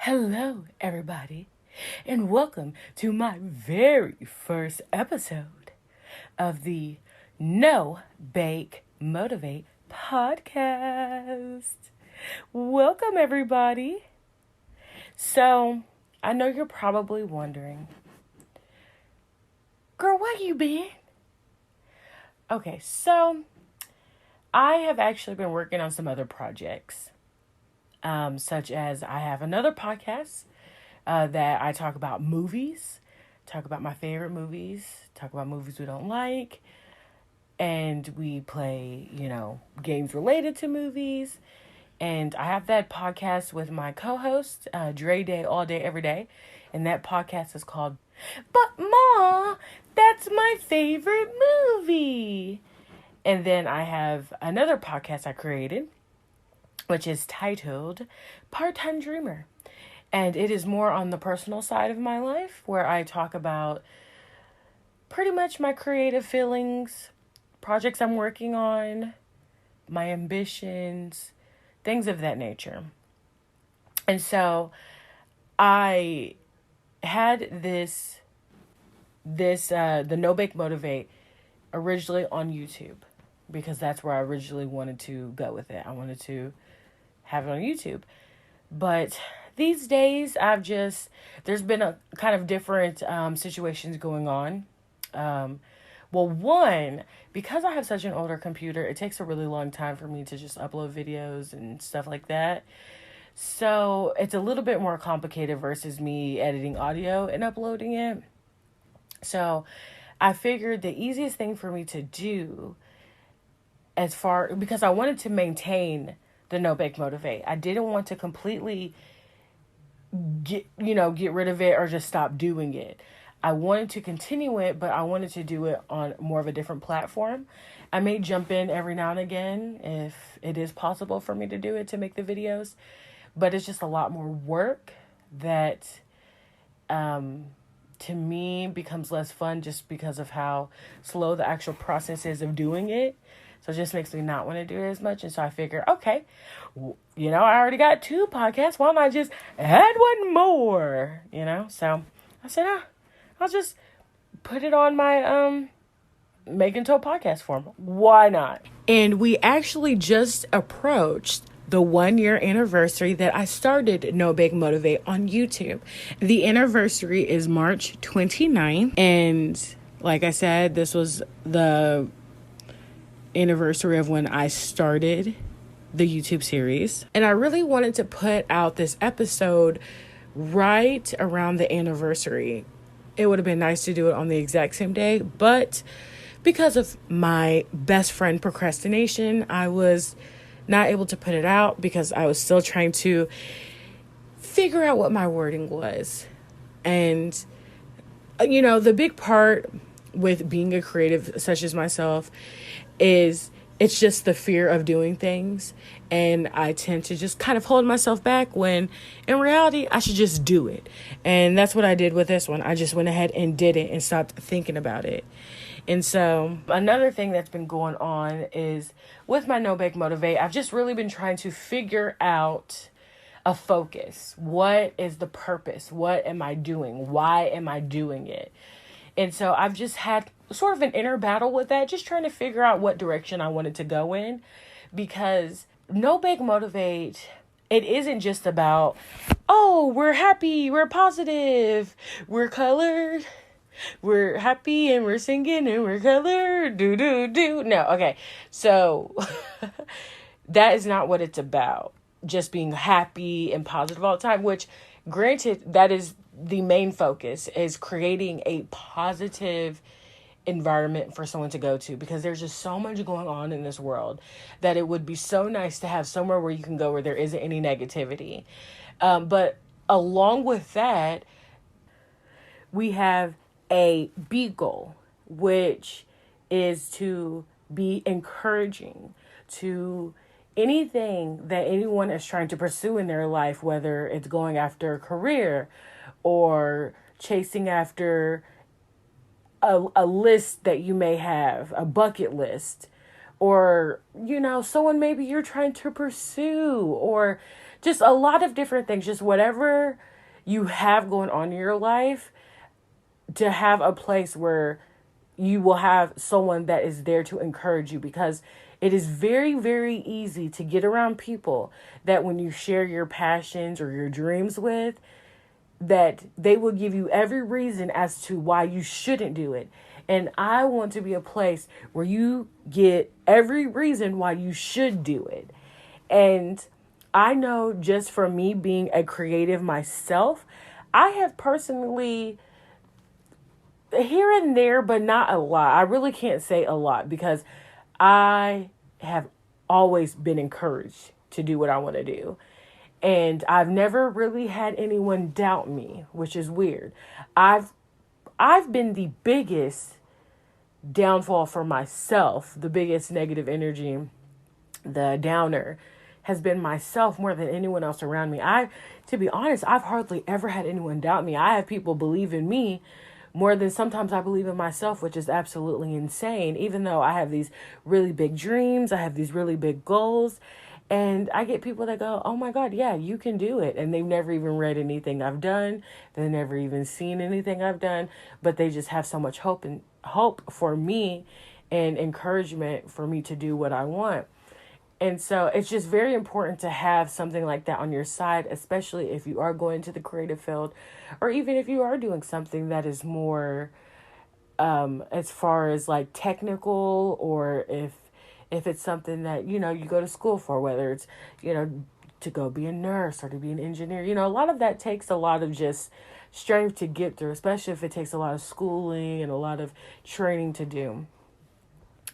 Hello, everybody, and welcome to my very first episode of the Nobakemotivate podcast. Welcome, everybody. So, I know you're probably wondering, girl, where you been? Okay, so I have actually been working on some other projects. Such as I have another podcast that I talk about movies, talk about my favorite movies, talk about movies we don't like, and we play, games related to movies. And I have that podcast with my co-host, Dre Day, All Day, Every Day. And that podcast is called, But Ma, that's my favorite movie. And then I have another podcast I created, which is titled Part-Time Dreamer. And it is more on the personal side of my life, where I talk about pretty much my creative feelings, projects I'm working on, my ambitions, things of that nature. And so I had the Nobakemotivate originally on YouTube, because that's where I originally wanted to go with it. I wanted to have it on YouTube. But these days, there's been a kind of different situations going on. One, because I have such an older computer, it takes a really long time for me to just upload videos and stuff like that. So it's a little bit more complicated versus me editing audio and uploading it. So I figured the easiest thing for me to do, because I wanted to maintain the Nobakemotivate. I didn't want to completely get rid of it or just stop doing it. I wanted to continue it, but I wanted to do it on more of a different platform. I may jump in every now and again if it is possible for me to do it, to make the videos, but it's just a lot more work that to me becomes less fun just because of how slow the actual process is of doing it. So it just makes me not want to do it as much. And so I figure, okay, I already got 2 podcasts. Why don't I just add one more? So I said, I'll just put it on my Make Into a podcast form. Why not? And we actually just approached the 1-year anniversary that I started Nobakemotivate on YouTube. The anniversary is March 29th. And like I said, this was the anniversary of when I started the YouTube series. And I really wanted to put out this episode right around the anniversary. It would have been nice to do it on the exact same day, but because of my best friend procrastination, I was not able to put it out because I was still trying to figure out what my wording was. And, the big part with being a creative such as myself is it's just the fear of doing things. And I tend to just kind of hold myself back when in reality, I should just do it. And that's what I did with this one. I just went ahead and did it and stopped thinking about it. And so another thing that's been going on is with my Nobakemotivate, I've just really been trying to figure out a focus. What is the purpose? What am I doing? Why am I doing it? And so I've just had sort of an inner battle with that, just trying to figure out what direction I wanted to go in, because Nobakemotivate, it isn't just about, we're happy, we're positive, we're colored, we're happy and we're singing and we're colored, do. No, okay. So that is not what it's about. Just being happy and positive all the time, which granted, that is the main focus, is creating a positive environment for someone to go to, because there's just so much going on in this world that it would be so nice to have somewhere where you can go where there isn't any negativity. But along with that, we have a B goal, which is to be encouraging to anything that anyone is trying to pursue in their life, whether it's going after a career or chasing after a list that you may have, a bucket list, or, someone maybe you're trying to pursue, or just a lot of different things, just whatever you have going on in your life, to have a place where you will have someone that is there to encourage you, because it is very, very easy to get around people that when you share your passions or your dreams with, that they will give you every reason as to why you shouldn't do it. And I want to be a place where you get every reason why you should do it. And I know, just from me being a creative myself, I have personally, here and there, but not a lot. I really can't say a lot, because I have always been encouraged to do what I want to do. And I've never really had anyone doubt me, which is weird. I've been the biggest downfall for myself, the biggest negative energy, the downer, has been myself more than anyone else around me. To be honest, I've hardly ever had anyone doubt me. I have people believe in me more than sometimes I believe in myself, which is absolutely insane. Even though I have these really big dreams, I have these really big goals, and I get people that go, oh my God, yeah, you can do it. And they've never even read anything I've done. They've never even seen anything I've done, but they just have so much hope for me and encouragement for me to do what I want. And so it's just very important to have something like that on your side, especially if you are going into the creative field, or even if you are doing something that is more, as far as like technical, or if it's something that, you go to school for, whether it's, to go be a nurse or to be an engineer. A lot of that takes a lot of just strength to get through, especially if it takes a lot of schooling and a lot of training to do.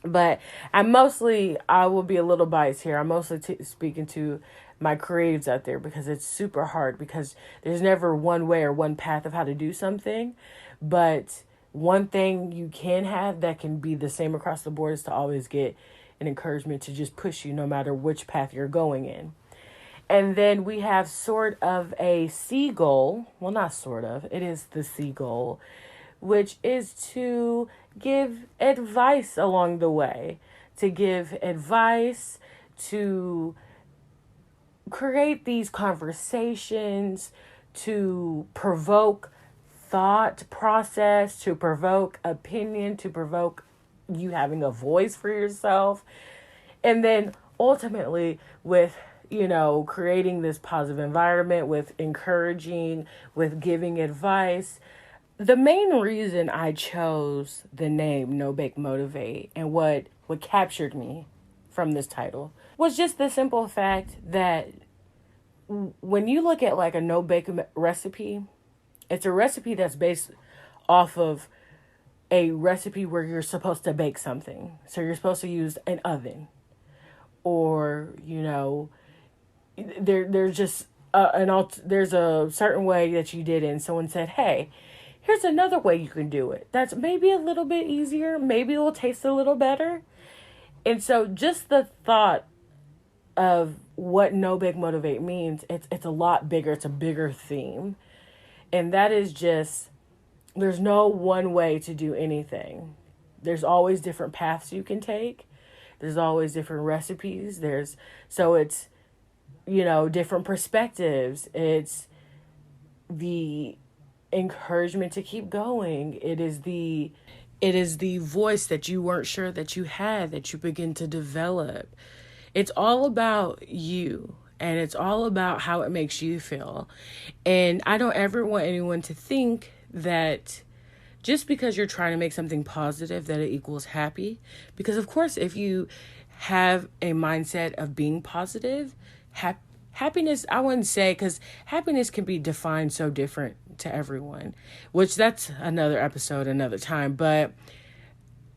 But I will be a little biased here. I'm mostly speaking to my creatives out there, because it's super hard, because there's never one way or one path of how to do something. But one thing you can have that can be the same across the board is to always get an encouragement to just push you no matter which path you're going in. And then we have sort of a C goal. Well, not sort of. It is the C goal, which is to give advice along the way, to give advice, to create these conversations, to provoke thought process, to provoke opinion, to provoke you having a voice for yourself. And then ultimately with, creating this positive environment, with encouraging, with giving advice. The main reason I chose the name Nobakemotivate, and what captured me from this title, was just the simple fact that when you look at like a no-bake recipe, it's a recipe that's based off of a recipe where you're supposed to bake something. So you're supposed to use an oven, or, there's just there's a certain way that you did it, and someone said, hey, here's another way you can do it that's maybe a little bit easier, maybe it will taste a little better. And so just the thought of what Nobakemotivate means, it's a lot bigger. It's a bigger theme. And that is just, there's no one way to do anything. There's always different paths you can take. There's always different recipes. It's, different perspectives. It's the encouragement to keep going. It is the voice that you weren't sure that you had, that you begin to develop. It's all about you, and it's all about how it makes you feel. And I don't ever want anyone to think that just because you're trying to make something positive that it equals happy. Because of course, if you have a mindset of being positive, happiness, I wouldn't say, because happiness can be defined so different to everyone, which that's another episode, another time. But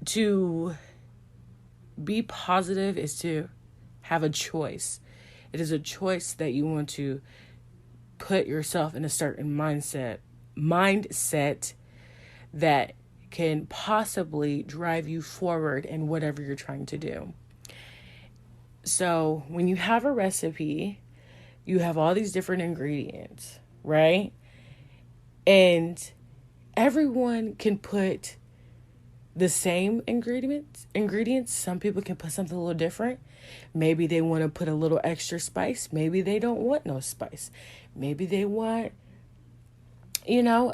to be positive is to have a choice. It is a choice that you want to put yourself in a certain mindset that can possibly drive you forward in whatever you're trying to do. So when you have a recipe, you have all these different ingredients, right? And everyone can put the same ingredients. Some people can put something a little different. Maybe they want to put a little extra spice. Maybe they don't want no spice. Maybe they want,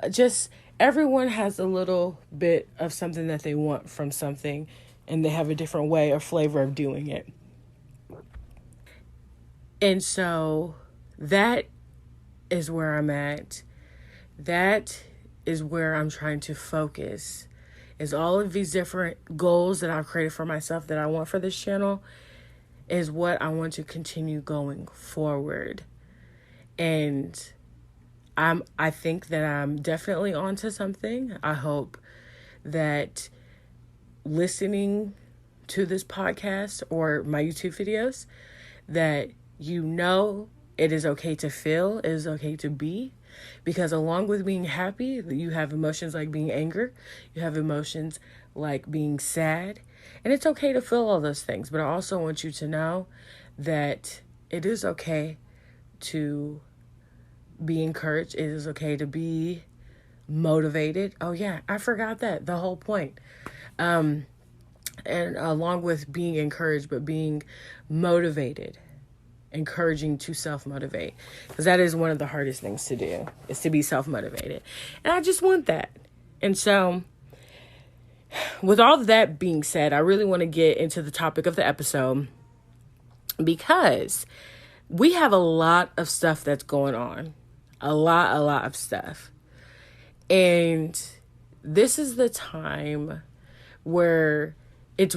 just everyone has a little bit of something that they want from something, and they have a different way or flavor of doing it. And so that is where I'm at. That is where I'm trying to focus. Is all of these different goals that I've created for myself that I want for this channel is what I want to continue going forward. And I think that I'm definitely onto something. I hope that listening to this podcast or my YouTube videos, that it is okay to feel, it is okay to be. Because along with being happy, you have emotions like being anger, you have emotions like being sad, and it's okay to feel all those things. But I also want you to know that it is okay to be encouraged. It is okay to be motivated. Oh yeah, I forgot that, the whole point. And along with being encouraged, but being motivated. Encouraging to self-motivate, because that is one of the hardest things to do, is to be self-motivated, and I just want that. And so with all of that being said, I really want to get into the topic of the episode, because we have a lot of stuff that's going on, a lot of stuff, and this is the time where it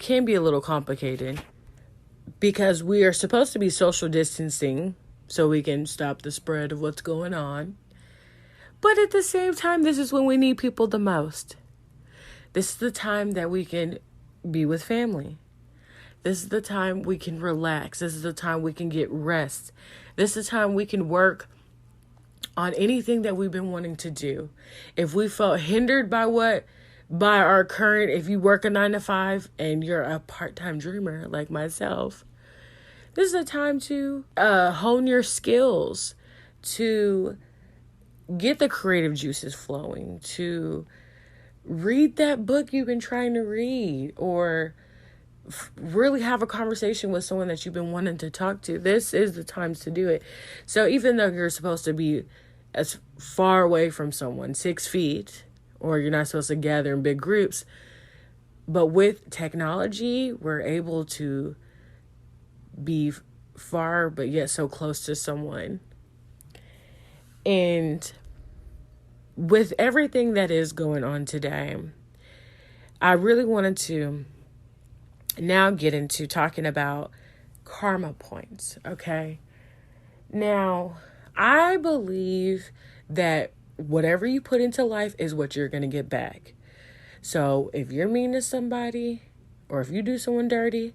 can be a little complicated, because we are supposed to be social distancing so we can stop the spread of what's going on. But at the same time, this is when we need people the most. This is the time that we can be with family. This is the time we can relax. This is the time we can get rest. This is the time we can work on anything that we've been wanting to do. If we felt hindered by our current, if you work a 9-to-5 and you're a part-time dreamer like myself, this is a time to hone your skills, to get the creative juices flowing, to read that book you've been trying to read, or really have a conversation with someone that you've been wanting to talk to. This is the times to do it. So even though you're supposed to be as far away from someone, 6 feet, or you're not supposed to gather in big groups, but with technology, we're able to be far, but yet so close to someone. And with everything that is going on today, I really wanted to now get into talking about karma points, okay? Now, I believe that whatever you put into life is what you're going to get back. So if you're mean to somebody, or if you do someone dirty,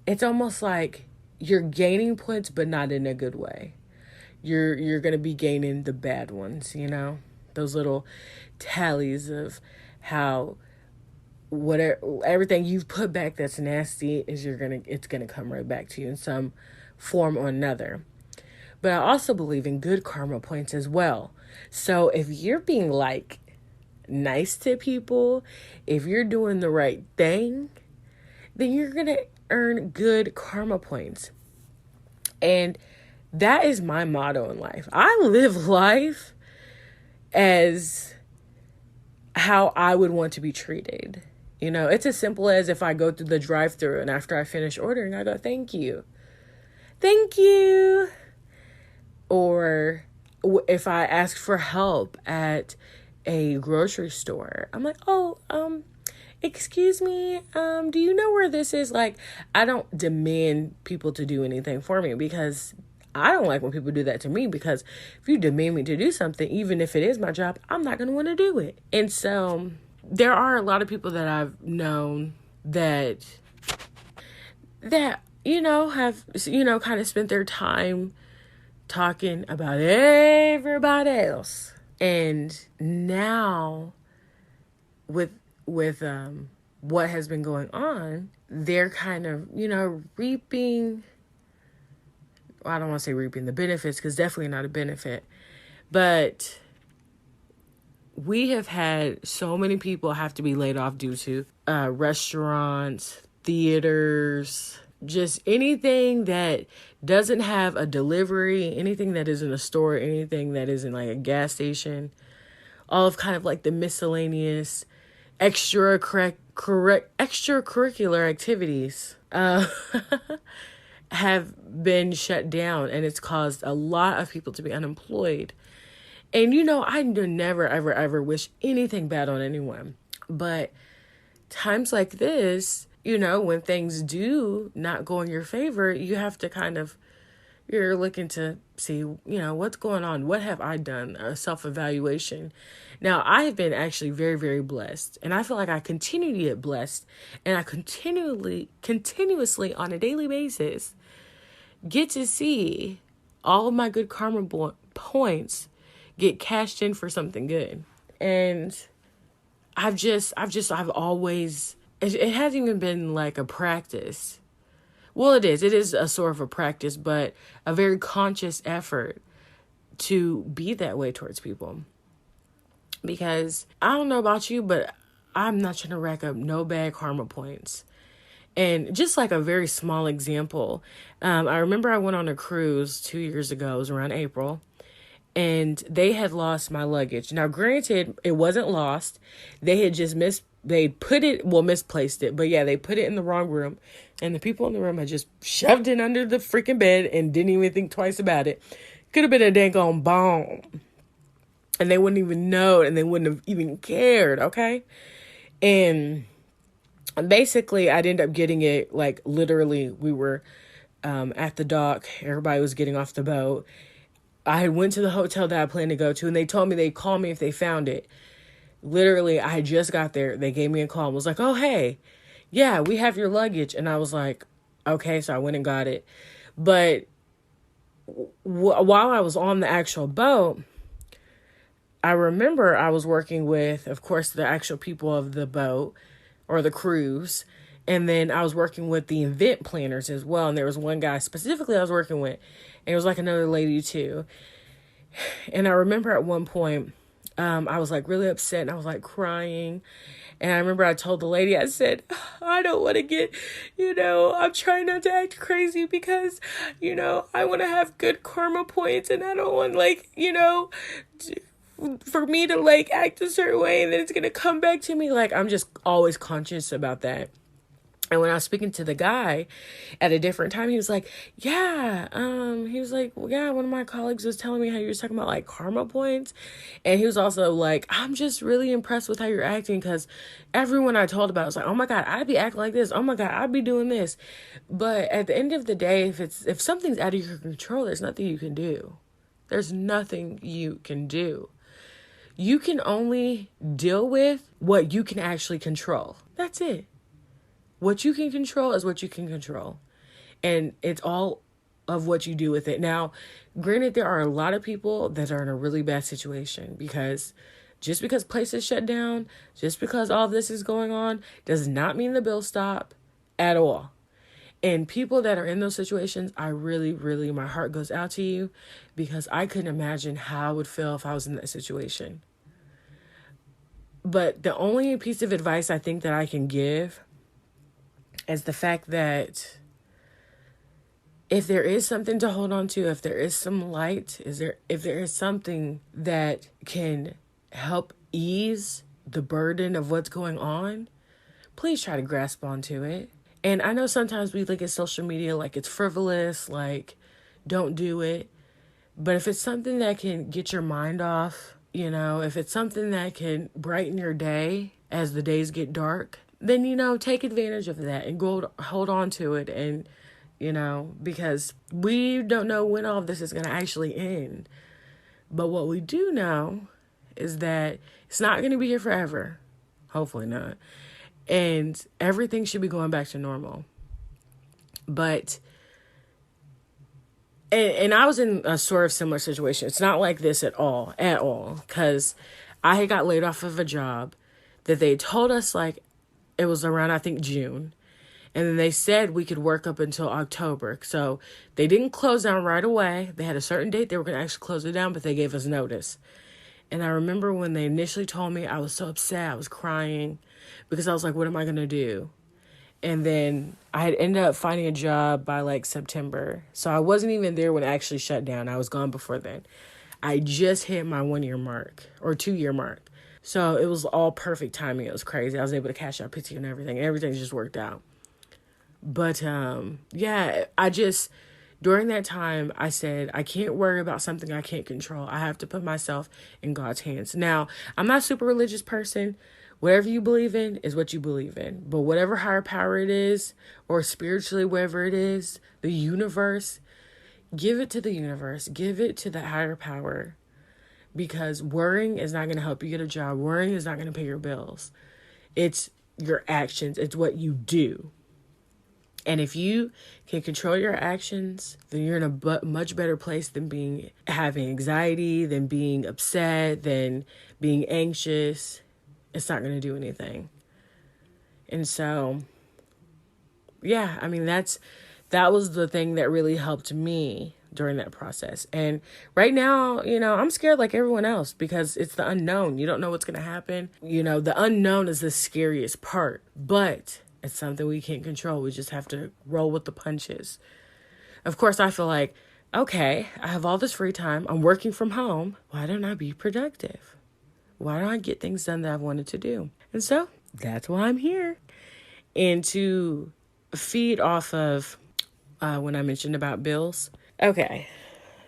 it's almost like you're gaining points, but not in a good way. You're going to be gaining the bad ones, those little tallies of how everything you've put back that's nasty it's going to come right back to you in some form or another. But I also believe in good karma points as well. So if you're being nice to people, if you're doing the right thing, then you're going to earn good karma points. And that is my motto in life. I live life as how I would want to be treated. It's as simple as if I go through the drive-thru and after I finish ordering, I go, thank you. Thank you. Or if I ask for help at a grocery store, I'm like, excuse me, do you know where this is? I don't demand people to do anything for me, because I don't like when people do that to me, because if you demand me to do something, even if it is my job, I'm not going to want to do it. And so there are a lot of people that I've known that have, kind of spent their time talking about everybody else. And now with what has been going on, they're kind of, reaping, well, I don't want to say reaping the benefits, because definitely not a benefit, but we have had so many people have to be laid off due to restaurants, theaters, just anything that doesn't have a delivery, anything that isn't a store, anything that isn't like a gas station, all of kind of like the miscellaneous extracurricular activities have been shut down, and it's caused a lot of people to be unemployed. And I never ever wish anything bad on anyone, but times like this, when things do not go in your favor, you have to you're looking to see, what's going on? What have I done? A self-evaluation. Now, I have been actually very, very blessed, and I feel like I continue to get blessed, and I continuously on a daily basis get to see all of my good karma points get cashed in for something good. And I've always, it hasn't even been like a practice. Well, it is a sort of a practice, but a very conscious effort to be that way towards people. Because I don't know about you, but I'm not trying to rack up no bad karma points. And just like a very small example, I remember I went on a cruise 2 years ago. It was around April. And they had lost my luggage. Now, granted, it wasn't lost. They had just misplaced it. But yeah, they put it in the wrong room. And the people in the room had just shoved it under the freaking bed and didn't even think twice about it. Could have been a dang bomb. And they wouldn't even know, and they wouldn't have even cared, okay? And basically, I'd end up getting it, like, literally, we were at the dock. Everybody was getting off the boat. I went to the hotel that I planned to go to, and they told me they'd call me if they found it. Literally, I had just got there. They gave me a call and was like, oh, hey, yeah, we have your luggage. And I was like, okay, so I went and got it. But while I was on the actual boat, I remember I was working with, of course, the actual people of the boat or the cruise. And then I was working with the event planners as well. And there was one guy specifically I was working with. And it was like another lady too. And I remember at one point, I was like really upset and I was like crying. And I remember I told the lady, I said, I don't want to get, I'm trying not to act crazy because, I want to have good karma points and I don't want for me to act a certain way and then it's going to come back to me. I'm just always conscious about that. And when I was speaking to the guy at a different time, he was like, yeah, one of my colleagues was telling me how you were talking about karma points. And he was also like, I'm just really impressed with how you're acting because everyone I told about was like, oh my God, I'd be acting like this. Oh my God, I'd be doing this. But at the end of the day, if something's out of your control, there's nothing you can do. There's nothing you can do. You can only deal with what you can actually control. That's it. What you can control is what you can control. And it's all of what you do with it. Now, granted, there are a lot of people that are in a really bad situation because just because places shut down, just because all this is going on, does not mean the bills stop at all. And people that are in those situations, I really, really, my heart goes out to you because I couldn't imagine how I would feel if I was in that situation. But the only piece of advice I think that I can give is the fact that if there is something to hold on to, if there is some light, if there is something that can help ease the burden of what's going on, please try to grasp onto it. And I know sometimes we look at social media like it's frivolous, like don't do it. But if it's something that can get your mind off, if it's something that can brighten your day as the days get dark, then, take advantage of that and go hold on to it. And, because we don't know when all of this is going to actually end. But what we do know is that it's not going to be here forever. Hopefully not. And everything should be going back to normal. But, and I was in a sort of similar situation. It's not like this at all. Because I had got laid off of a job that they told us it was around, I think, June. And then they said we could work up until October. So they didn't close down right away. They had a certain date they were going to actually close it down, but they gave us notice. And I remember when they initially told me, I was so upset. I was crying because I was like, what am I going to do? And then I had ended up finding a job by like September. So I wasn't even there when it actually shut down. I was gone before then. I just hit my 1 year mark or 2 year mark. So it was all perfect timing. It was crazy. I was able to cash out PTO and everything. Everything just worked out. But yeah, during that time, I said, I can't worry about something I can't control. I have to put myself in God's hands. Now, I'm not a super religious person. Whatever you believe in is what you believe in. But whatever higher power it is, or spiritually, whatever it is, the universe, give it to the universe. Give it to the higher power. Because worrying is not going to help you get a job. Worrying is not going to pay your bills. It's your actions. It's what you do. And if you can control your actions, then you're in a much better place than having anxiety, than being upset, than being anxious. It's not going to do anything. And so, yeah, I mean, that was the thing that really helped me during that process. And right now, I'm scared like everyone else because it's the unknown. You don't know what's going to happen. The unknown is the scariest part, but it's something we can't control. We just have to roll with the punches. Of course, I feel like, okay, I have all this free time. I'm working from home. Why don't I be productive? Why don't I get things done that I've wanted to do? And so that's why I'm here. And to feed off of when I mentioned about bills. Okay,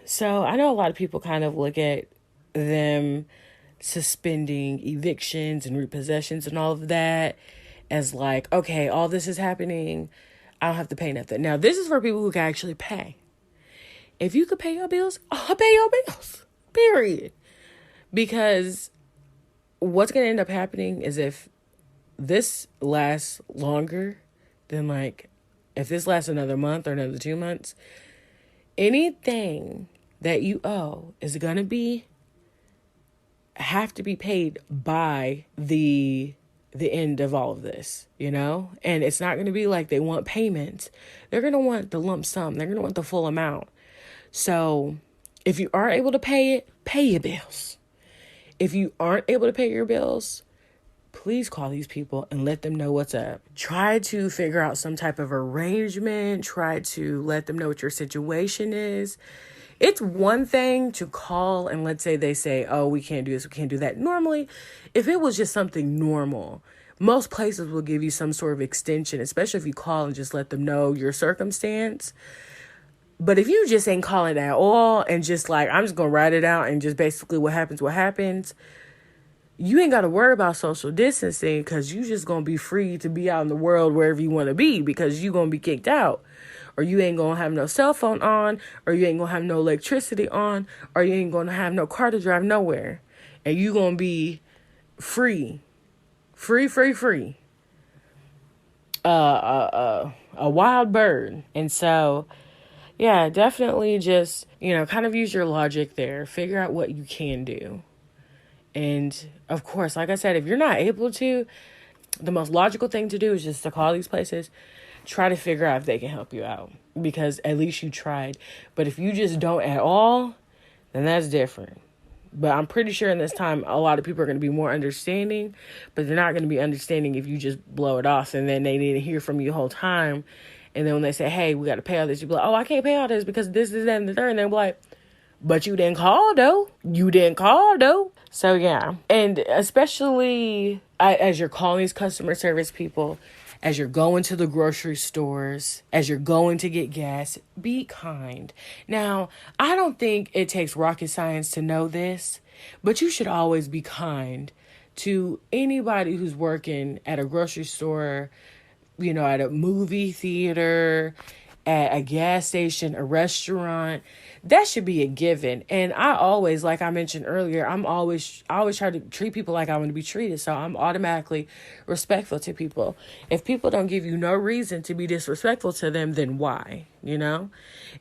so I know a lot of people kind of look at them suspending evictions and repossessions and all of that as like, okay, all this is happening, I don't have to pay nothing. Now, this is for people who can actually pay. If you could pay your bills, I'll pay your bills, period. Because what's going to end up happening is if this lasts longer than if this lasts another month or another 2 months, anything that you owe is going to have to be paid by the end of all of this, and it's not going to be like they want payments. They're going to want the lump sum. They're going to want the full amount. So if you are able to pay it, pay your bills. If you aren't able to pay your bills, please call these people and let them know what's up. Try to figure out some type of arrangement. Try to let them know what your situation is. It's one thing to call and let's say they say, oh, we can't do this, we can't do that. Normally, if it was just something normal, most places will give you some sort of extension, especially if you call and just let them know your circumstance. But if you just ain't calling at all and just I'm just going to write it out and just basically what happens, you ain't got to worry about social distancing because you just going to be free to be out in the world wherever you want to be because you going to be kicked out. Or you ain't going to have no cell phone on, or you ain't going to have no electricity on, or you ain't going to have no car to drive nowhere. And you going to be free. Free. A wild bird. And so, yeah, definitely just, kind of use your logic there. Figure out what you can do. And, of course, like I said, if you're not able to, the most logical thing to do is just to call these places. Try to figure out if they can help you out because at least you tried. But if you just don't at all, then that's different. But I'm pretty sure in this time, a lot of people are going to be more understanding, but they're not going to be understanding if you just blow it off and then they need to hear from you the whole time. And then when they say, hey, we got to pay all this, you be like, oh, I can't pay all this because this, that, and the third. And they'll be like, but you didn't call though. So yeah. And especially as you're calling these customer service people, as you're going to the grocery stores, as you're going to get gas, be kind. Now, I don't think it takes rocket science to know this, but you should always be kind to anybody who's working at a grocery store, at a movie theater, at a gas station, a restaurant. That should be a given. And I always, like I mentioned earlier, I always try to treat people like I want to be treated. So I'm automatically respectful to people. If people don't give you no reason to be disrespectful to them, then why?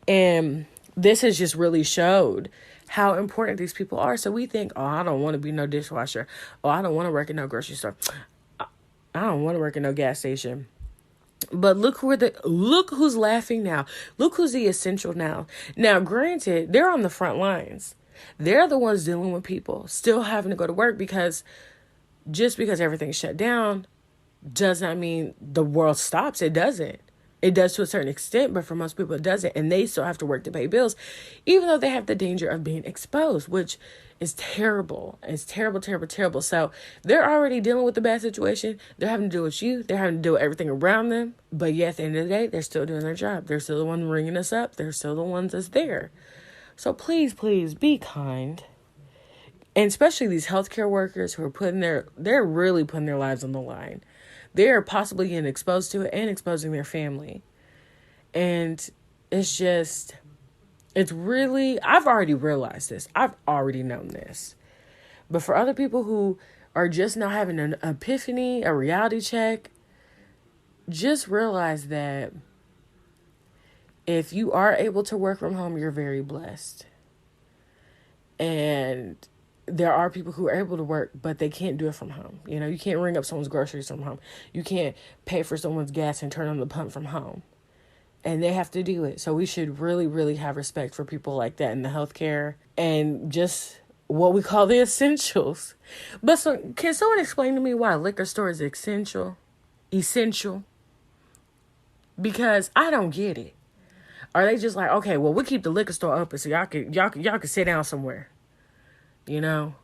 And this has just really showed how important these people are. So we think, oh, I don't want to be no dishwasher. Oh, I don't want to work in no grocery store. I don't want to work in no gas station. But look who's laughing now. Look who's the essential now. Now, granted, they're on the front lines. They're the ones dealing with people still having to go to work, because just because everything's shut down does not mean the world stops. It doesn't. It does to a certain extent, but for most people it doesn't. And they still have to work to pay bills, even though they have the danger of being exposed, which is terrible. It's terrible, terrible, terrible. So they're already dealing with the bad situation. They're having to deal with you. They're having to deal with everything around them. But yet at the end of the day, they're still doing their job. They're still the one ringing us up. They're still the ones that's there. So please, please be kind. And especially these healthcare workers who are they're really putting their lives on the line. They're possibly getting exposed to it and exposing their family. And it's really, I've already realized this. I've already known this. But for other people who are just now having an epiphany, a reality check, just realize that if you are able to work from home, you're very blessed. And there are people who are able to work, but they can't do it from home. You know, you can't ring up someone's groceries from home. You can't pay for someone's gas and turn on the pump from home. And they have to do it. So we should really, really have respect for people like that in the healthcare and just what we call the essentials. But so, can someone explain to me why a liquor store is essential? Essential? Because I don't get it. Are they just like, okay, well, we'll keep the liquor store open so y'all can sit down somewhere? You know,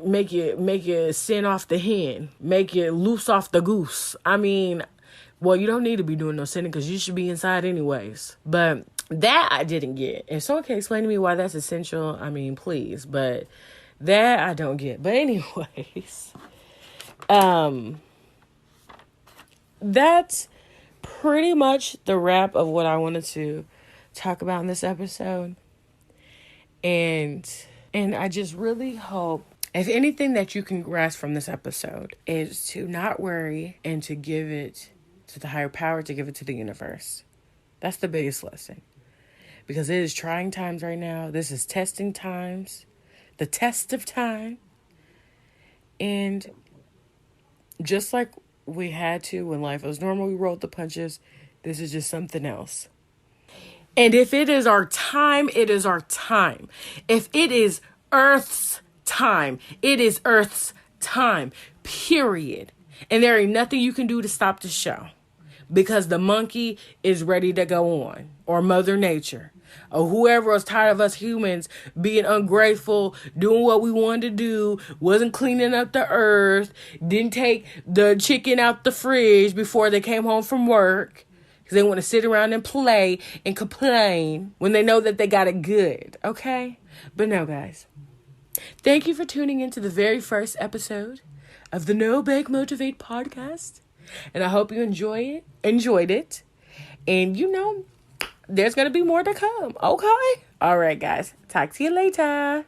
make you sin off the hen, make you loose off the goose. I mean, well, you don't need to be doing no sinning because you should be inside anyways. But that I didn't get. If someone can explain to me why that's essential, I mean, please. But that I don't get. But anyways, that's pretty much the wrap of what I wanted to talk about in this episode. And I just really hope, if anything that you can grasp from this episode, is to not worry and to give it to the higher power, to give it to the universe. That's the biggest lesson. Because it is trying times right now. This is testing times. The test of time. And just like we had to when life was normal, we rolled the punches. This is just something else. And if it is our time, it is our time. If it is Earth's time, it is Earth's time, period. And there ain't nothing you can do to stop the show. Because the monkey is ready to go on. Or Mother Nature. Or whoever was tired of us humans being ungrateful, doing what we wanted to do, wasn't cleaning up the earth, didn't take the chicken out the fridge before they came home from work. They want to sit around and play and complain when they know that they got it good, okay? But no, guys. Thank you for tuning into the very first episode of the Nobakemotivate podcast. And I hope you enjoyed it. And you know, there's going to be more to come, okay? All right, guys. Talk to you later.